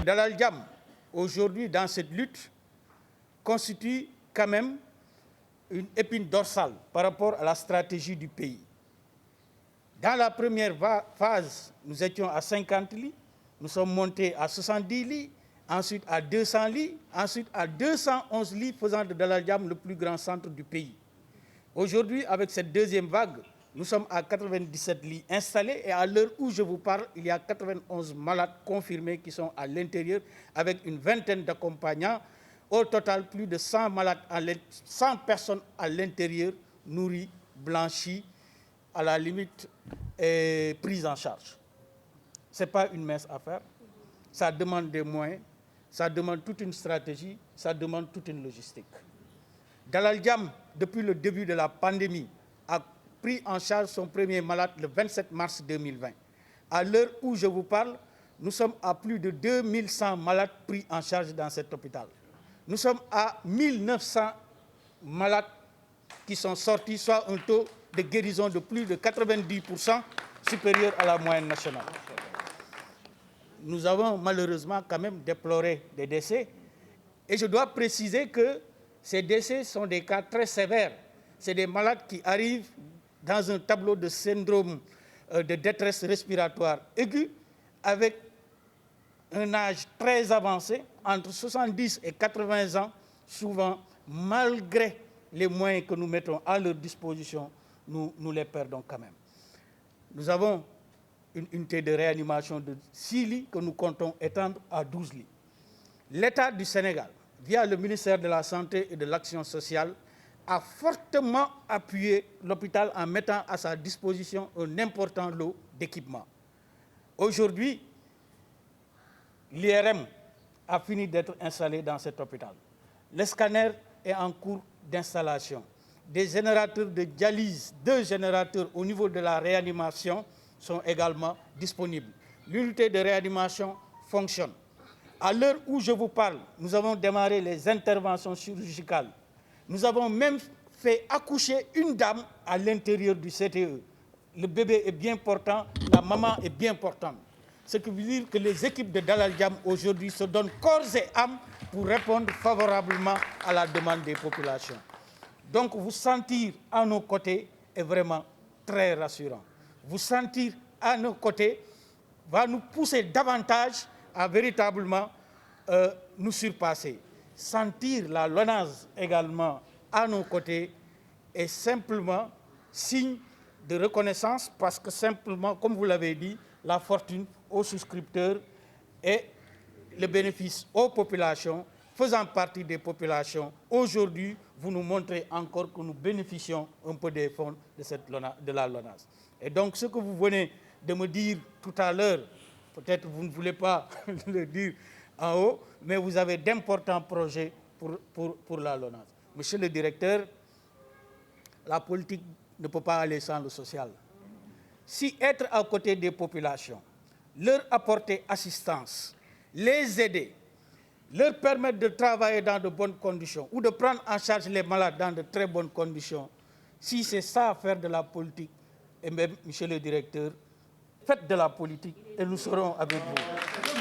Dalal Jamm, aujourd'hui, dans cette lutte, constitue quand même une épine dorsale par rapport à la stratégie du pays. Dans la première phase, nous étions à 50 lits, nous sommes montés à 70 lits, ensuite à 200 lits, ensuite à 211 lits, faisant de Dalal Jamm le plus grand centre du pays. Aujourd'hui, avec cette deuxième vague, nous sommes à 97 lits installés et à l'heure où je vous parle, il y a 91 malades confirmés qui sont à l'intérieur avec une vingtaine d'accompagnants. Au total, plus de 100 personnes à l'intérieur, nourries, blanchies, à la limite prises en charge. Ce n'est pas une mince affaire. Ça demande des moyens, ça demande toute une stratégie, ça demande toute une logistique. Dalal Jamm, depuis le début de la pandémie, a pris en charge son premier malade le 27 mars 2020. À l'heure où je vous parle, nous sommes à plus de 2100 malades pris en charge dans cet hôpital. Nous sommes à 1900 malades qui sont sortis, soit un taux de guérison de plus de 90% supérieur à la moyenne nationale. Nous avons malheureusement quand même déploré des décès. Et je dois préciser que ces décès sont des cas très sévères. C'est des malades qui arrivent dans un tableau de syndrome de détresse respiratoire aiguë avec un âge très avancé, entre 70 et 80 ans, souvent, malgré les moyens que nous mettons à leur disposition, nous les perdons quand même. Nous avons une unité de réanimation de 6 lits que nous comptons étendre à 12 lits. L'État du Sénégal, via le ministère de la Santé et de l'Action sociale, a fortement appuyé l'hôpital en mettant à sa disposition un important lot d'équipements. Aujourd'hui, l'IRM a fini d'être installé dans cet hôpital. Le scanner est en cours d'installation. Des générateurs de dialyse, 2 générateurs au niveau de la réanimation sont également disponibles. L'unité de réanimation fonctionne. À l'heure où je vous parle, nous avons démarré les interventions chirurgicales. Nous avons même fait accoucher une dame à l'intérieur du CTE. Le bébé est bien portant, la maman est bien portante. Ce qui veut dire que les équipes de Dalal Jamm aujourd'hui se donnent corps et âme pour répondre favorablement à la demande des populations. Donc vous sentir à nos côtés est vraiment très rassurant. Vous sentir à nos côtés va nous pousser davantage à véritablement nous surpasser. Sentir la LONASE également à nos côtés est simplement signe de reconnaissance parce que simplement, comme vous l'avez dit, la fortune aux souscripteurs et le bénéfice aux populations, faisant partie des populations. Aujourd'hui, vous nous montrez encore que nous bénéficions un peu des fonds de la LONASE. Et donc, ce que vous venez de me dire tout à l'heure, peut-être vous ne voulez pas le dire en haut, mais vous avez d'importants projets pour la LONASE. Monsieur le directeur, la politique ne peut pas aller sans le social. Si être à côté des populations, leur apporter assistance, les aider, leur permettre de travailler dans de bonnes conditions ou de prendre en charge les malades dans de très bonnes conditions, si c'est ça faire de la politique, et même, monsieur le directeur, faites de la politique et nous serons avec vous.